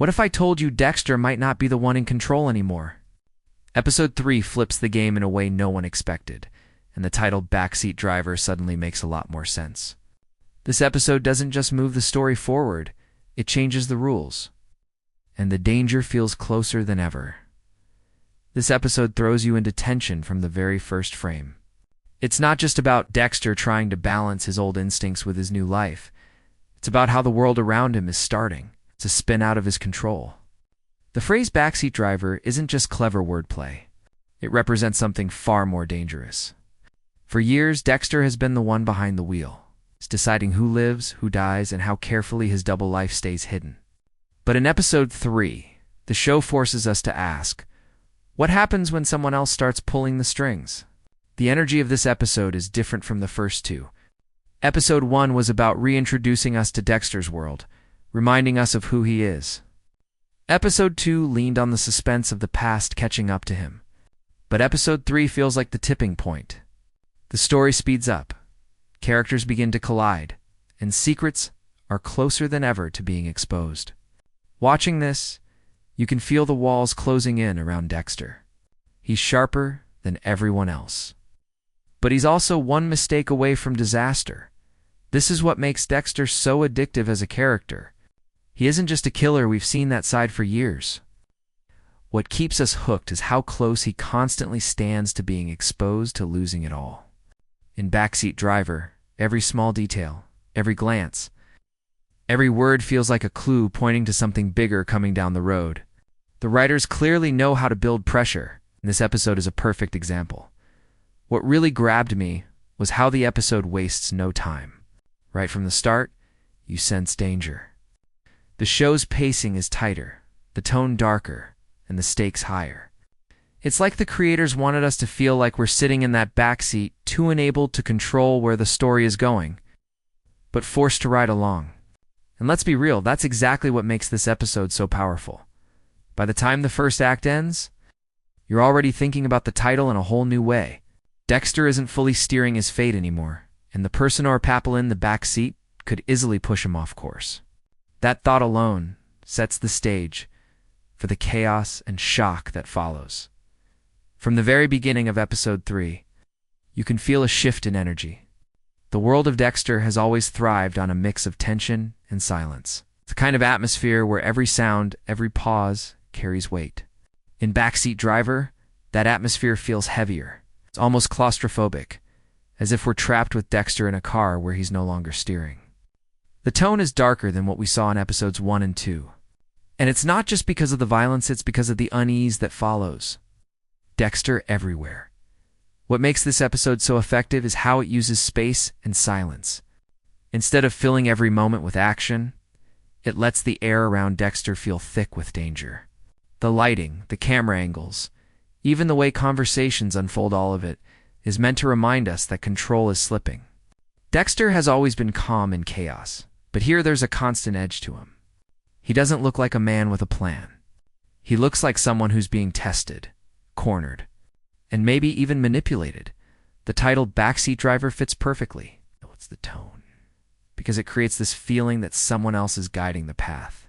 What if I told you Dexter might not be the one in control anymore? Episode 3 flips the game in a way no one expected, and the title Backseat Driver suddenly makes a lot more sense. This episode doesn't just move the story forward, it changes the rules. And the danger feels closer than ever. This episode throws you into tension from the very first frame. It's not just about Dexter trying to balance his old instincts with his new life. It's about how the world around him is starting to spin out of his control. The phrase backseat driver isn't just clever wordplay. It represents something far more dangerous. For years, Dexter has been the one behind the wheel. He's deciding who lives, who dies, and how carefully his double life stays hidden. But in episode 3, the show forces us to ask, what happens when someone else starts pulling the strings? The energy of this episode is different from the first two. Episode 1 was about reintroducing us to Dexter's world, reminding us of who he is. Episode 2 leaned on the suspense of the past catching up to him. But episode 3 feels like the tipping point. The story speeds up, characters begin to collide, and secrets are closer than ever to being exposed. Watching this, you can feel the walls closing in around Dexter. He's sharper than everyone else. But he's also one mistake away from disaster. This is what makes Dexter so addictive as a character. He isn't just a killer, we've seen that side for years. What keeps us hooked is how close he constantly stands to being exposed to losing it all. In Backseat Driver, every small detail, every glance, every word feels like a clue pointing to something bigger coming down the road. The writers clearly know how to build pressure, and this episode is a perfect example. What really grabbed me was how the episode wastes no time. Right from the start, you sense danger. The show's pacing is tighter, the tone darker, and the stakes higher. It's like the creators wanted us to feel like we're sitting in that backseat, too enabled to control where the story is going, but forced to ride along. And let's be real, that's exactly what makes this episode so powerful. By the time the first act ends, you're already thinking about the title in a whole new way. Dexter isn't fully steering his fate anymore, and the person or papal in the back seat could easily push him off course. That thought alone sets the stage for the chaos and shock that follows. From the very beginning of episode 3, you can feel a shift in energy. The world of Dexter has always thrived on a mix of tension and silence. It's a kind of atmosphere where every sound, every pause carries weight. In Backseat Driver, that atmosphere feels heavier. It's almost claustrophobic, as if we're trapped with Dexter in a car where he's no longer steering. The tone is darker than what we saw in episodes 1 and 2. And it's not just because of the violence, it's because of the unease that follows. Dexter everywhere. What makes this episode so effective is how it uses space and silence. Instead of filling every moment with action, it lets the air around Dexter feel thick with danger. The lighting, the camera angles, even the way conversations unfold, all of it is meant to remind us that control is slipping. Dexter has always been calm in chaos, but here there's a constant edge to him. He doesn't look like a man with a plan. He looks like someone who's being tested, cornered, and maybe even manipulated. The title Backseat Driver fits perfectly. It's the tone, because it creates this feeling that someone else is guiding the path.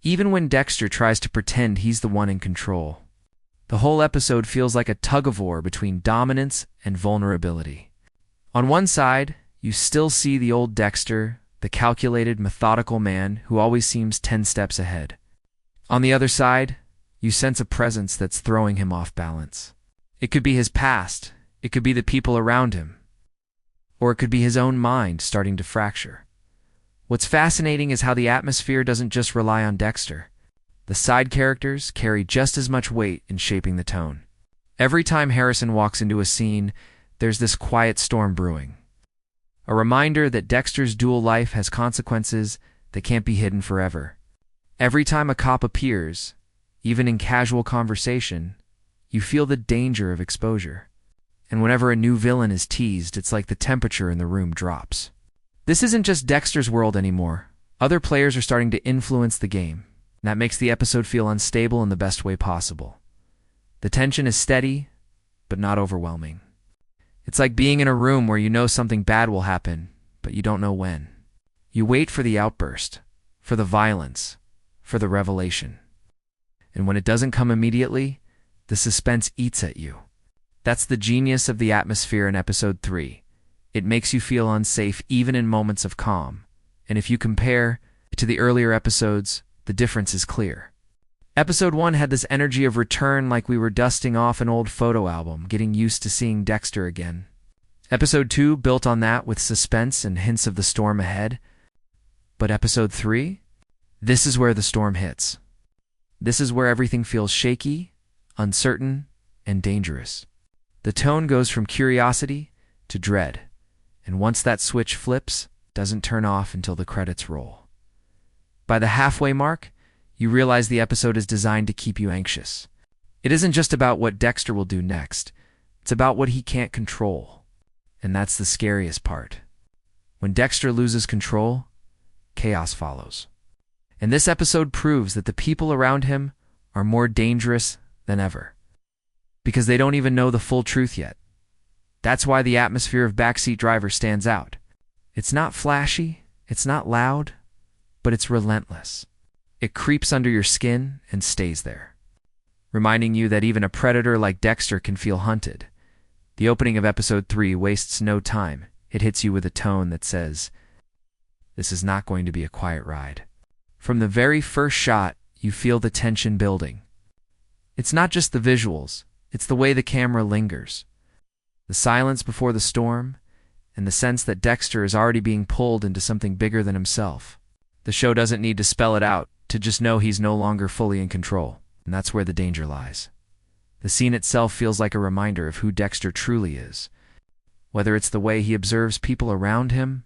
Even when Dexter tries to pretend he's the one in control, the whole episode feels like a tug-of-war between dominance and vulnerability. On one side, you still see the old Dexter, the calculated, methodical man who always seems 10 steps ahead. On the other side, you sense a presence that's throwing him off balance. It could be his past, it could be the people around him, or it could be his own mind starting to fracture. What's fascinating is how the atmosphere doesn't just rely on Dexter. The side characters carry just as much weight in shaping the tone. Every time Harrison walks into a scene, there's this quiet storm brewing. A reminder that Dexter's dual life has consequences that can't be hidden forever. Every time a cop appears, even in casual conversation, you feel the danger of exposure. And whenever a new villain is teased, it's like the temperature in the room drops. This isn't just Dexter's world anymore. Other players are starting to influence the game. And that makes the episode feel unstable in the best way possible. The tension is steady, but not overwhelming. It's like being in a room where you know something bad will happen, but you don't know when. You wait for the outburst, for the violence, for the revelation. And when it doesn't come immediately, the suspense eats at you. That's the genius of the atmosphere in episode 3. It makes you feel unsafe even in moments of calm. And if you compare it to the earlier episodes, the difference is clear. Episode 1 had this energy of return, like we were dusting off an old photo album, getting used to seeing Dexter again. Episode 2 built on that with suspense and hints of the storm ahead. But episode 3? This is where the storm hits. This is where everything feels shaky, uncertain, and dangerous. The tone goes from curiosity to dread, and once that switch flips, doesn't turn off until the credits roll. By the halfway mark, you realize the episode is designed to keep you anxious. It isn't just about what Dexter will do next. It's about what he can't control. And that's the scariest part. When Dexter loses control, chaos follows. And this episode proves that the people around him are more dangerous than ever, because they don't even know the full truth yet. That's why the atmosphere of Backseat Driver stands out. It's not flashy, it's not loud, but it's relentless. It creeps under your skin and stays there, reminding you that even a predator like Dexter can feel hunted. The opening of episode 3 wastes no time. It hits you with a tone that says, this is not going to be a quiet ride. From the very first shot, you feel the tension building. It's not just the visuals, it's the way the camera lingers. The silence before the storm, and the sense that Dexter is already being pulled into something bigger than himself. The show doesn't need to spell it out to just know he's no longer fully in control, and that's where the danger lies. The scene itself feels like a reminder of who Dexter truly is. Whether it's the way he observes people around him,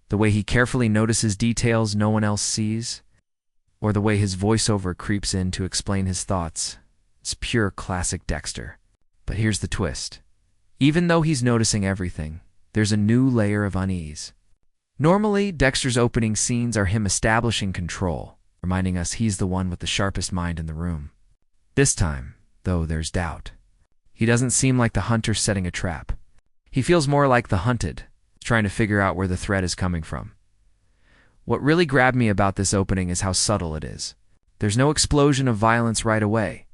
the way he carefully notices details no one else sees, or the way his voiceover creeps in to explain his thoughts, it's pure classic Dexter. But here's the twist. Even though he's noticing everything, there's a new layer of unease. Normally, Dexter's opening scenes are him establishing control, reminding us he's the one with the sharpest mind in the room. This time, though, there's doubt. He doesn't seem like the hunter setting a trap. He feels more like the hunted, trying to figure out where the threat is coming from. What really grabbed me about this opening is how subtle it is. There's no explosion of violence right away.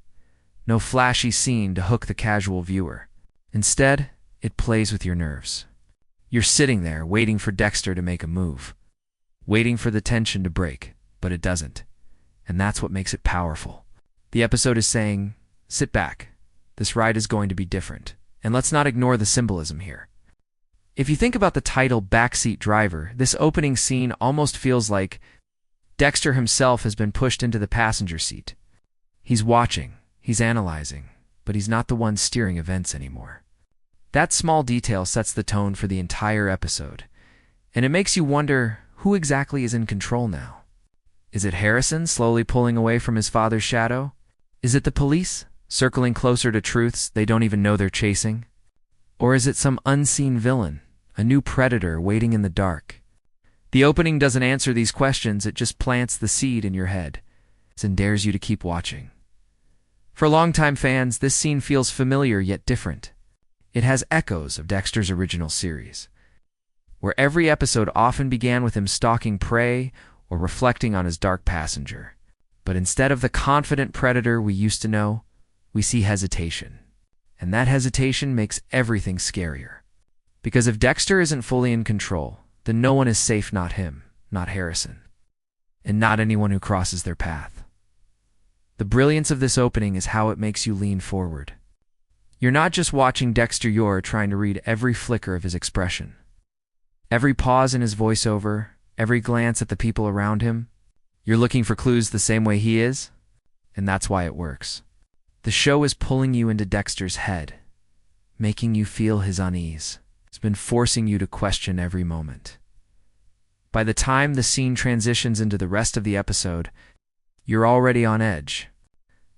No flashy scene to hook the casual viewer. Instead, it plays with your nerves. You're sitting there waiting for Dexter to make a move, waiting for the tension to break, but it doesn't. And that's what makes it powerful. The episode is saying, sit back. This ride is going to be different. And let's not ignore the symbolism here. If you think about the title Backseat Driver, this opening scene almost feels like Dexter himself has been pushed into the passenger seat. He's watching, he's analyzing, but he's not the one steering events anymore. That small detail sets the tone for the entire episode, and it makes you wonder who exactly is in control now. Is it Harrison slowly pulling away from his father's shadow? Is it the police, circling closer to truths they don't even know they're chasing? Or is it some unseen villain, a new predator waiting in the dark? The opening doesn't answer these questions, it just plants the seed in your head and dares you to keep watching. For longtime fans, this scene feels familiar yet different. It has echoes of Dexter's original series, where every episode often began with him stalking prey or reflecting on his dark passenger. But instead of the confident predator we used to know, we see hesitation. And that hesitation makes everything scarier. Because if Dexter isn't fully in control, then no one is safe, not him, not Harrison, and not anyone who crosses their path. The brilliance of this opening is how it makes you lean forward. You're not just watching Dexter, you're trying to read every flicker of his expression. Every pause in his voiceover, every glance at the people around him. You're looking for clues the same way he is, and that's why it works. The show is pulling you into Dexter's head, making you feel his unease. It's been forcing you to question every moment. By the time the scene transitions into the rest of the episode, you're already on edge.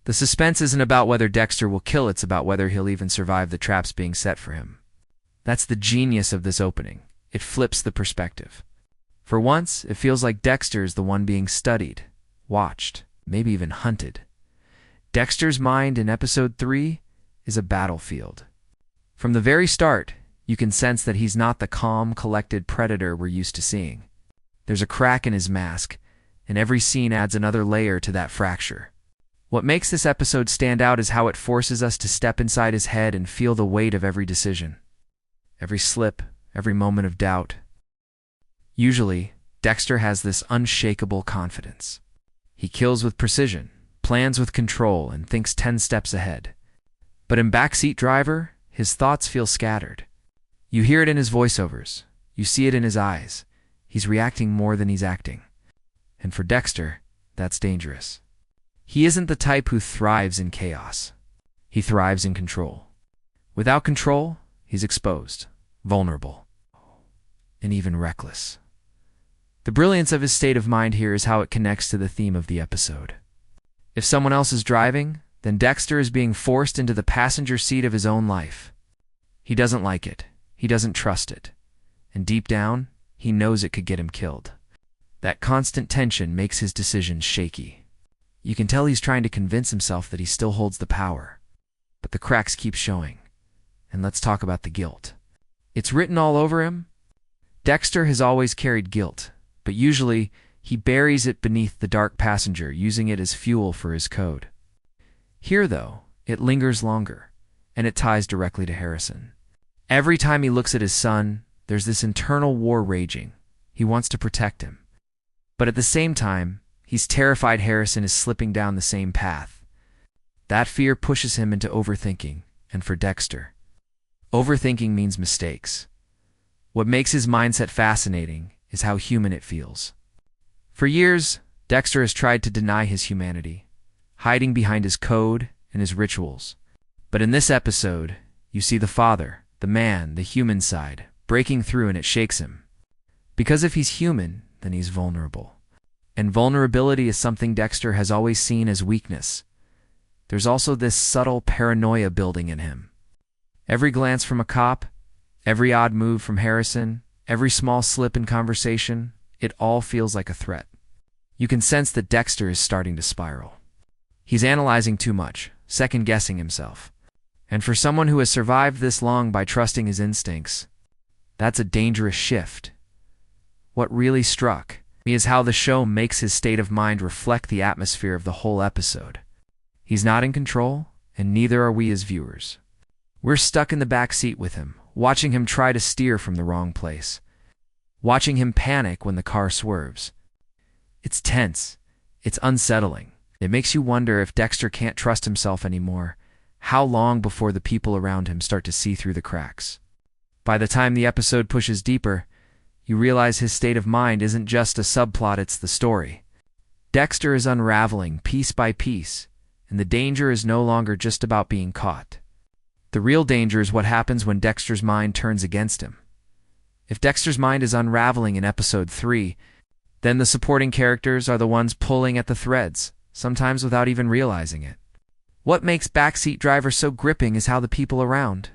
The suspense isn't about whether Dexter will kill, it's about whether he'll even survive the traps being set for him. That's the genius of this opening. It flips the perspective. For once, it feels like Dexter is the one being studied, watched, maybe even hunted. Dexter's mind in episode 3 is a battlefield. From the very start, you can sense that he's not the calm, collected predator we're used to seeing. There's a crack in his mask, and every scene adds another layer to that fracture. What makes this episode stand out is how it forces us to step inside his head and feel the weight of every decision, every slip, every moment of doubt. Usually, Dexter has this unshakable confidence. He kills with precision, plans with control, and thinks 10 steps ahead. But in Backseat Driver, his thoughts feel scattered. You hear it in his voiceovers. You see it in his eyes. He's reacting more than he's acting. And for Dexter, that's dangerous. He isn't the type who thrives in chaos. He thrives in control. Without control, he's exposed, vulnerable, and even reckless. The brilliance of his state of mind here is how it connects to the theme of the episode. If someone else is driving, then Dexter is being forced into the passenger seat of his own life. He doesn't like it. He doesn't trust it. And deep down, he knows it could get him killed. That constant tension makes his decisions shaky. You can tell he's trying to convince himself that he still holds the power. But the cracks keep showing. And let's talk about the guilt. It's written all over him. Dexter has always carried guilt, but usually he buries it beneath the dark passenger, using it as fuel for his code. Here, though, it lingers longer, and it ties directly to Harrison. Every time he looks at his son, there's this internal war raging. He wants to protect him. But at the same time, he's terrified Harrison is slipping down the same path. That fear pushes him into overthinking, and for Dexter, overthinking means mistakes. What makes his mindset fascinating is how human it feels. For years, Dexter has tried to deny his humanity, hiding behind his code and his rituals. But in this episode, you see the father, the man, the human side, breaking through, and it shakes him. Because if he's human, then he's vulnerable. And vulnerability is something Dexter has always seen as weakness. There's also this subtle paranoia building in him. Every glance from a cop, every odd move from Harrison, every small slip in conversation, it all feels like a threat. You can sense that Dexter is starting to spiral. He's analyzing too much, second-guessing himself. And for someone who has survived this long by trusting his instincts, that's a dangerous shift. What really struck me is how the show makes his state of mind reflect the atmosphere of the whole episode. He's not in control, and neither are we as viewers. We're stuck in the back seat with him, watching him try to steer from the wrong place, watching him panic when the car swerves. It's tense. It's unsettling. It makes you wonder if Dexter can't trust himself anymore. How long before the people around him start to see through the cracks? By the time the episode pushes deeper, you realize his state of mind isn't just a subplot, it's the story. Dexter is unraveling piece by piece, and the danger is no longer just about being caught. The real danger is what happens when Dexter's mind turns against him. If Dexter's mind is unraveling in episode 3, then the supporting characters are the ones pulling at the threads, sometimes without even realizing it. What makes Backseat Driver so gripping is how the people around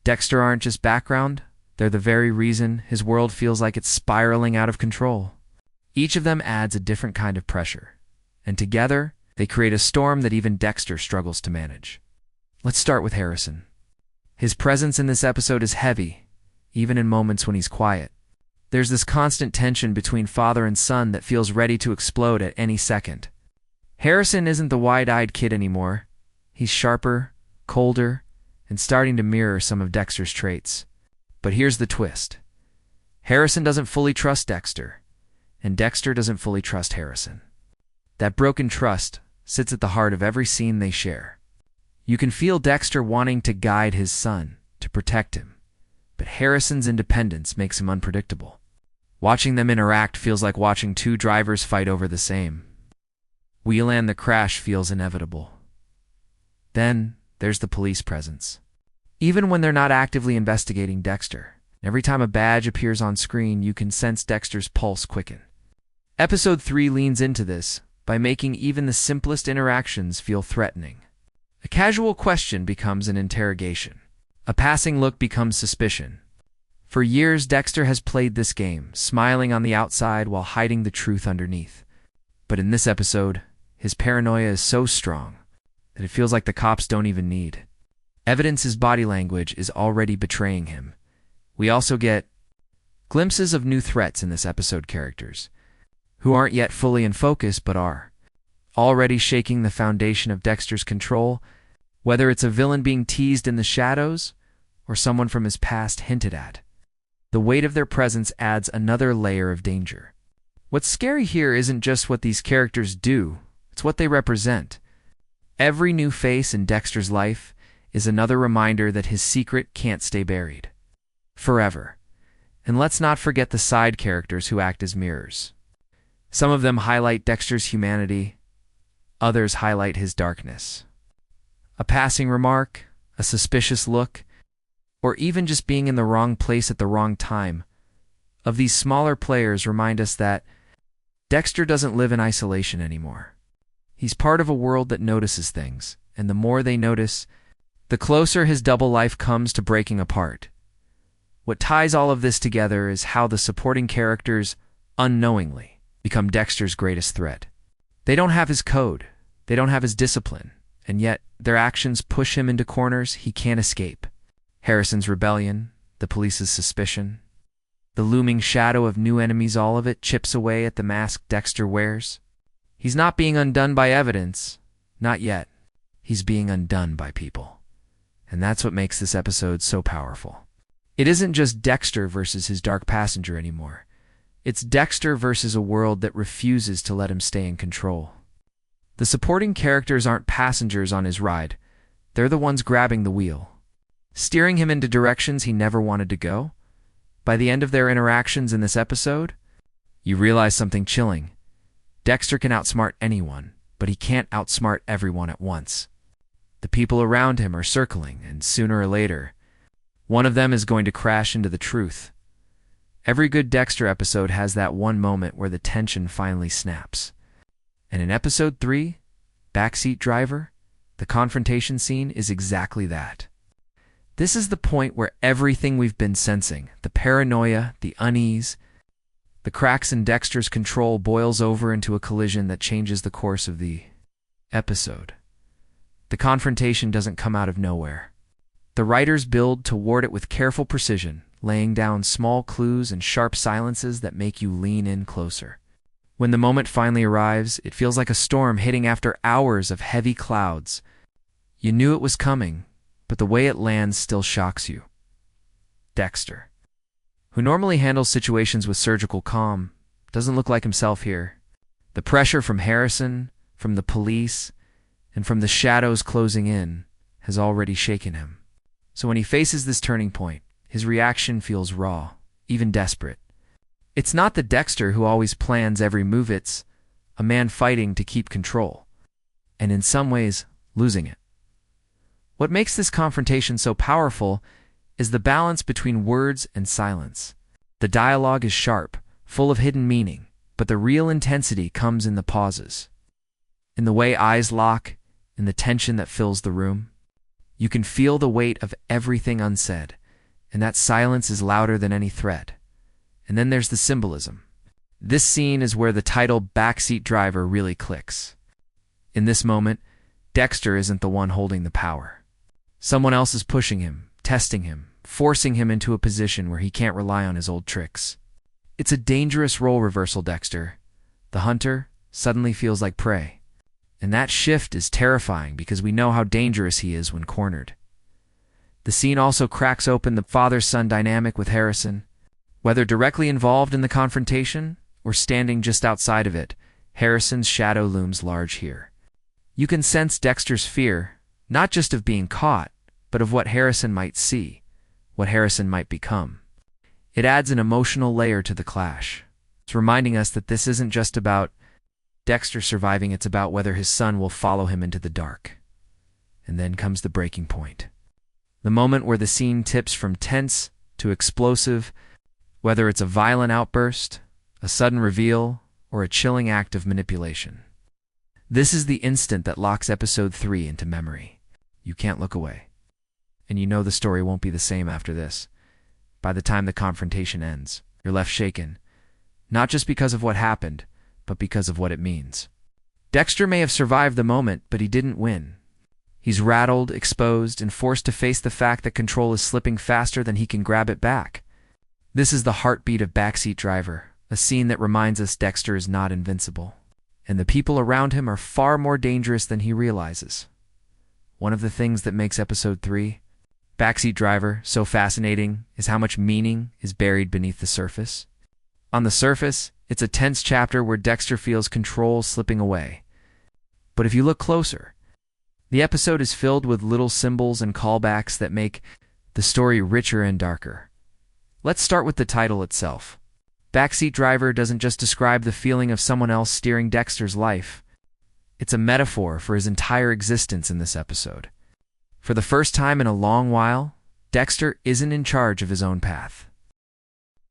Dexter aren't just background, they're the very reason his world feels like it's spiraling out of control. Each of them adds a different kind of pressure, and together, they create a storm that even Dexter struggles to manage. Let's start with Harrison. His presence in this episode is heavy, even in moments when he's quiet. There's this constant tension between father and son that feels ready to explode at any second. Harrison isn't the wide-eyed kid anymore. He's sharper, colder, and starting to mirror some of Dexter's traits. But here's the twist. Harrison doesn't fully trust Dexter, and Dexter doesn't fully trust Harrison. That broken trust sits at the heart of every scene they share. You can feel Dexter wanting to guide his son, to protect him, but Harrison's independence makes him unpredictable. Watching them interact feels like watching two drivers fight over the same wheel, and the crash feels inevitable. Then, there's the police presence. Even when they're not actively investigating Dexter, every time a badge appears on screen, you can sense Dexter's pulse quicken. Episode 3 leans into this by making even the simplest interactions feel threatening. A casual question becomes an interrogation. A passing look becomes suspicion. For years, Dexter has played this game, smiling on the outside while hiding the truth underneath. But in this episode, his paranoia is so strong that it feels like the cops don't even need evidence. His body language is already betraying him. We also get glimpses of new threats in this episode: characters who aren't yet fully in focus but are already shaking the foundation of Dexter's control, whether it's a villain being teased in the shadows or someone from his past hinted at. The weight of their presence adds another layer of danger. What's scary here isn't just what these characters do, it's what they represent. Every new face in Dexter's life is another reminder that his secret can't stay buried forever. And let's not forget the side characters who act as mirrors. Some of them highlight Dexter's humanity, others highlight his darkness. A passing remark, a suspicious look, or even just being in the wrong place at the wrong time, of these smaller players remind us that Dexter doesn't live in isolation anymore. He's part of a world that notices things, and the more they notice, the closer his double life comes to breaking apart. What ties all of this together is how the supporting characters, unknowingly, become Dexter's greatest threat. They don't have his code, they don't have his discipline, and yet their actions push him into corners he can't escape. Harrison's rebellion, the police's suspicion, the looming shadow of new enemies, all of it chips away at the mask Dexter wears. He's not being undone by evidence, not yet. He's being undone by people. And that's what makes this episode so powerful. It isn't just Dexter versus his dark passenger anymore. It's Dexter versus a world that refuses to let him stay in control. The supporting characters aren't passengers on his ride. They're the ones grabbing the wheel, steering him into directions he never wanted to go. By the end of their interactions in this episode, you realize something chilling. Dexter can outsmart anyone, but he can't outsmart everyone at once. The people around him are circling, and sooner or later, one of them is going to crash into the truth. Every good Dexter episode has that one moment where the tension finally snaps. And in episode 3, Backseat Driver, the confrontation scene is exactly that. This is the point where everything we've been sensing, the paranoia, the unease, the cracks in Dexter's control boils over into a collision that changes the course of the episode. The confrontation doesn't come out of nowhere. The writers build toward it with careful precision, laying down small clues and sharp silences that make you lean in closer. When the moment finally arrives, it feels like a storm hitting after hours of heavy clouds. You knew it was coming, but the way it lands still shocks you. Dexter, who normally handles situations with surgical calm, doesn't look like himself here. The pressure from Harrison, from the police, and from the shadows closing in has already shaken him. So when he faces this turning point, his reaction feels raw, even desperate. It's not the Dexter who always plans every move, it's a man fighting to keep control, and in some ways, losing it. What makes this confrontation so powerful is the balance between words and silence. The dialogue is sharp, full of hidden meaning, but the real intensity comes in the pauses. In the way eyes lock, in the tension that fills the room. You can feel the weight of everything unsaid, and that silence is louder than any threat. And then there's the symbolism. This scene is where the title Backseat Driver really clicks. In this moment, Dexter isn't the one holding the power. Someone else is pushing him, testing him, forcing him into a position where he can't rely on his old tricks. It's a dangerous role reversal, Dexter. The hunter suddenly feels like prey. And that shift is terrifying because we know how dangerous he is when cornered. The scene also cracks open the father-son dynamic with Harrison. Whether directly involved in the confrontation or standing just outside of it, Harrison's shadow looms large here. You can sense Dexter's fear, not just of being caught, but of what Harrison might see, what Harrison might become. It adds an emotional layer to the clash. It's reminding us that this isn't just about Dexter surviving, it's about whether his son will follow him into the dark. And then comes the breaking point. The moment where the scene tips from tense to explosive, whether it's a violent outburst, a sudden reveal, or a chilling act of manipulation. This is the instant that locks episode 3 into memory. You can't look away. And you know the story won't be the same after this. By the time the confrontation ends, you're left shaken, not just because of what happened, but because of what it means. Dexter may have survived the moment, but he didn't win. He's rattled, exposed, and forced to face the fact that control is slipping faster than he can grab it back. This is the heartbeat of Backseat Driver, a a scene that reminds us Dexter is not invincible, and the people around him are far more dangerous than he realizes. One of the things that makes Episode 3, Backseat Driver, so fascinating is how much meaning is buried beneath the surface. On the surface, it's a tense chapter where Dexter feels control slipping away. But if you look closer, the episode is filled with little symbols and callbacks that make the story richer and darker. Let's start with the title itself. Backseat Driver doesn't just describe the feeling of someone else steering Dexter's life. It's a metaphor for his entire existence in this episode. For the first time in a long while, Dexter isn't in charge of his own path.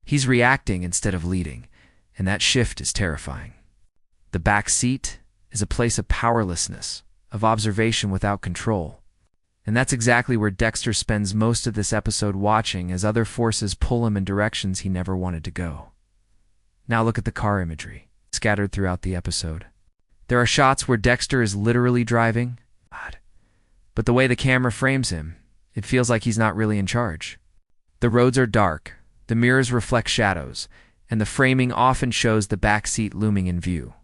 He's reacting instead of leading, and that shift is terrifying. The back seat is a place of powerlessness, of observation without control. And that's exactly where Dexter spends most of this episode watching as other forces pull him in directions he never wanted to go. Now look at the car imagery, scattered throughout the episode. There are shots where Dexter is literally driving, but the way the camera frames him, it feels like he's not really in charge. The roads are dark, the mirrors reflect shadows, and the framing often shows the back seat looming in view.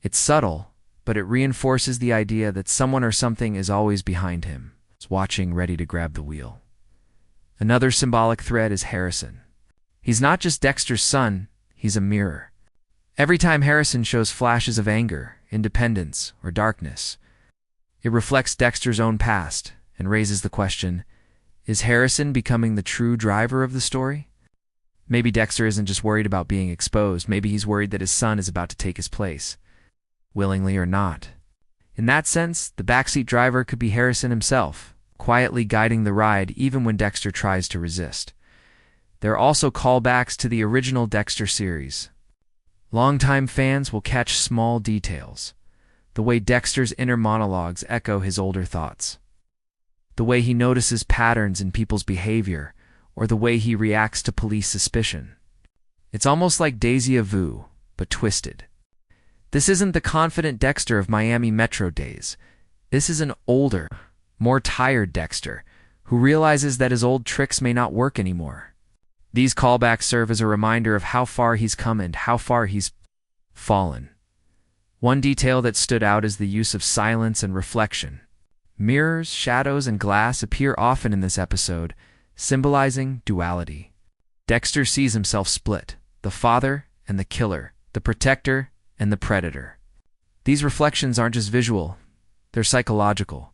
It's subtle, but it reinforces the idea that someone or something is always behind him, watching, ready to grab the wheel. Another symbolic thread is Harrison. He's not just Dexter's son, he's a mirror. Every time Harrison shows flashes of anger, independence, or darkness, it reflects Dexter's own past and raises the question, is Harrison becoming the true driver of the story? Maybe Dexter isn't just worried about being exposed, maybe he's worried that his son is about to take his place, willingly or not. In that sense, the backseat driver could be Harrison himself, quietly guiding the ride even when Dexter tries to resist. There are also callbacks to the original Dexter series. Longtime fans will catch small details, the way Dexter's inner monologues echo his older thoughts, the way he notices patterns in people's behavior, or the way he reacts to police suspicion. It's almost like Deja Vu, but twisted. This isn't the confident Dexter of Miami Metro days. This is an older, more tired Dexter, who realizes that his old tricks may not work anymore. These callbacks serve as a reminder of how far he's come and how far he's fallen. One detail that stood out is the use of silence and reflection. Mirrors, shadows, and glass appear often in this episode, symbolizing duality. Dexter sees himself split, the father and the killer, the protector and the predator. These reflections aren't just visual, they're psychological.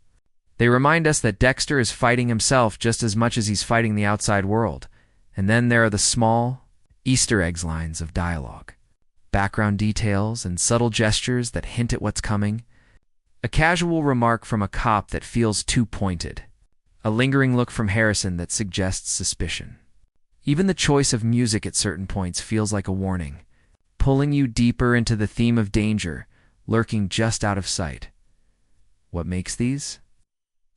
They remind us that Dexter is fighting himself just as much as he's fighting the outside world. And then there are the small, Easter eggs lines of dialogue, background details and subtle gestures that hint at what's coming. A casual remark from a cop that feels too pointed. A lingering look from Harrison that suggests suspicion. Even the choice of music at certain points feels like a warning, pulling you deeper into the theme of danger, lurking just out of sight. What makes these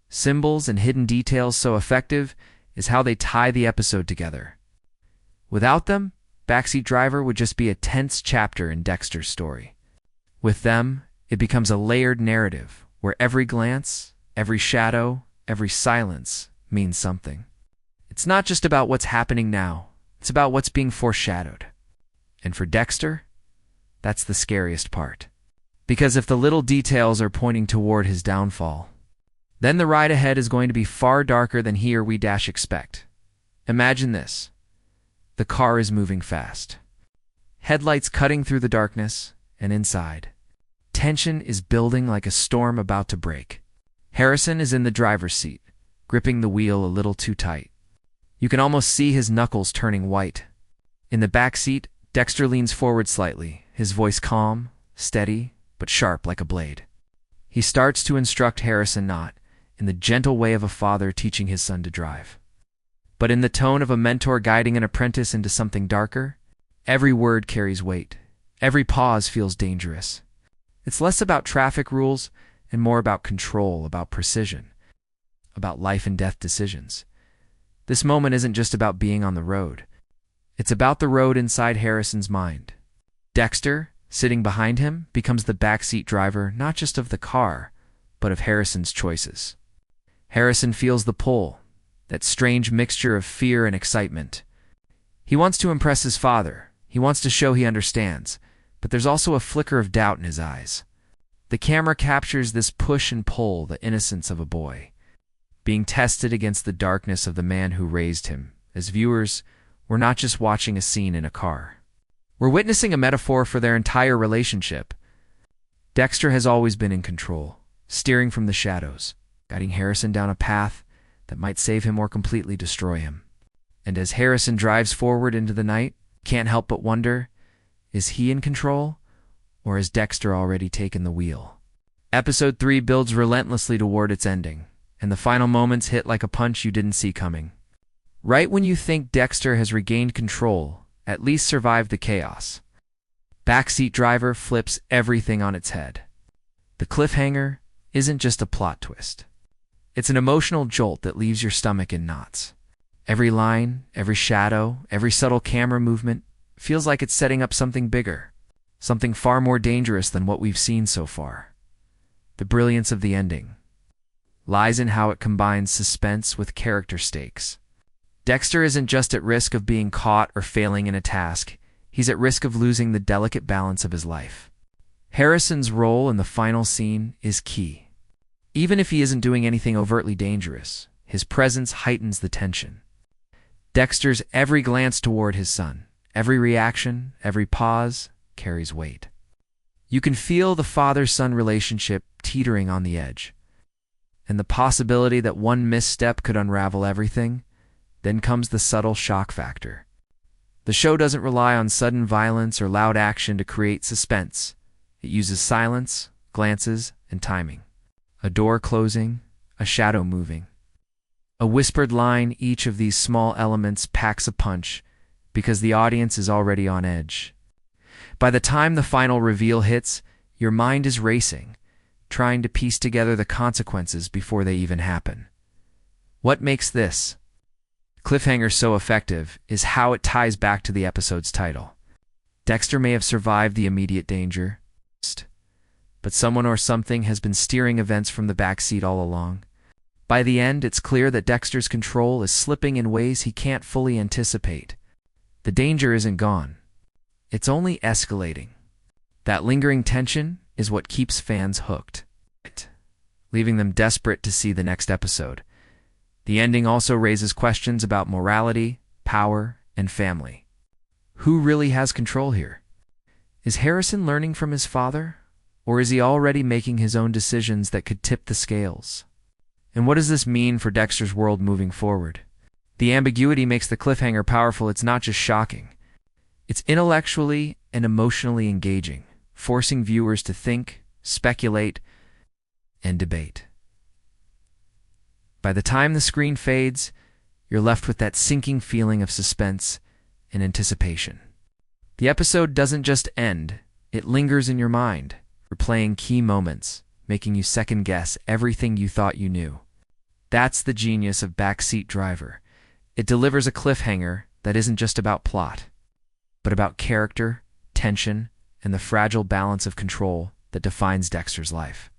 symbols and hidden details so effective is how they tie the episode together. Without them, Backseat Driver would just be a tense chapter in Dexter's story. With them, it becomes a layered narrative where every glance, every shadow, every silence means something. It's not just about what's happening now, it's about what's being foreshadowed. And for Dexter, that's the scariest part. Because if the little details are pointing toward his downfall, then the ride ahead is going to be far darker than he or we expect. Imagine this. The car is moving fast. Headlights cutting through the darkness, and inside, tension is building like a storm about to break. Harrison is in the driver's seat, gripping the wheel a little too tight. You can almost see his knuckles turning white. In the back seat, Dexter leans forward slightly, his voice calm, steady, but sharp like a blade. He starts to instruct Harrison not in the gentle way of a father teaching his son to drive, but in the tone of a mentor guiding an apprentice into something darker. Every word carries weight. Every pause feels dangerous. It's less about traffic rules and more about control, about precision, about life and death decisions. This moment isn't just about being on the road. It's about the road inside Harrison's mind. Dexter, sitting behind him, becomes the backseat driver not just of the car, but of Harrison's choices. Harrison feels the pull, that strange mixture of fear and excitement. He wants to impress his father. He wants to show he understands, but there's also a flicker of doubt in his eyes. The camera captures this push and pull, the innocence of a boy, being tested against the darkness of the man who raised him. As viewers, we're not just watching a scene in a car. We're witnessing a metaphor for their entire relationship. Dexter has always been in control, steering from the shadows, guiding Harrison down a path that might save him or completely destroy him. And as Harrison drives forward into the night, can't help but wonder, is he in control, or has Dexter already taken the wheel? Episode 3 builds relentlessly toward its ending, and the final moments hit like a punch you didn't see coming. Right when you think Dexter has regained control, at least survived the chaos, Backseat Driver flips everything on its head. The cliffhanger isn't just a plot twist. It's an emotional jolt that leaves your stomach in knots. Every line, every shadow, every subtle camera movement feels like it's setting up something bigger, something far more dangerous than what we've seen so far. The brilliance of the ending lies in how it combines suspense with character stakes. Dexter isn't just at risk of being caught or failing in a task, he's at risk of losing the delicate balance of his life. Harrison's role in the final scene is key. Even if he isn't doing anything overtly dangerous, his presence heightens the tension. Dexter's every glance toward his son, every reaction, every pause, carries weight. You can feel the father-son relationship teetering on the edge. And the possibility that one misstep could unravel everything. Then comes the subtle shock factor. The show doesn't rely on sudden violence or loud action to create suspense. It uses silence, glances, and timing. A door closing, a shadow moving. A whispered line, each of these small elements packs a punch because the audience is already on edge. By the time the final reveal hits, your mind is racing, trying to piece together the consequences before they even happen. What makes this cliffhanger so effective is how it ties back to the episode's title. Dexter may have survived the immediate danger, but someone or something has been steering events from the backseat all along. By the end, it's clear that Dexter's control is slipping in ways he can't fully anticipate. The danger isn't gone. It's only escalating. That lingering tension is what keeps fans hooked, leaving them desperate to see the next episode. The ending also raises questions about morality, power, and family. Who really has control here? Is Harrison learning from his father, or is he already making his own decisions that could tip the scales? And what does this mean for Dexter's world moving forward? The ambiguity makes the cliffhanger powerful. It's not just shocking. It's intellectually and emotionally engaging, forcing viewers to think, speculate, and debate. By the time the screen fades, you're left with that sinking feeling of suspense and anticipation. The episode doesn't just end, it lingers in your mind, replaying key moments, making you second-guess everything you thought you knew. That's the genius of Backseat Driver. It delivers a cliffhanger that isn't just about plot, but about character, tension, and the fragile balance of control that defines Dexter's life.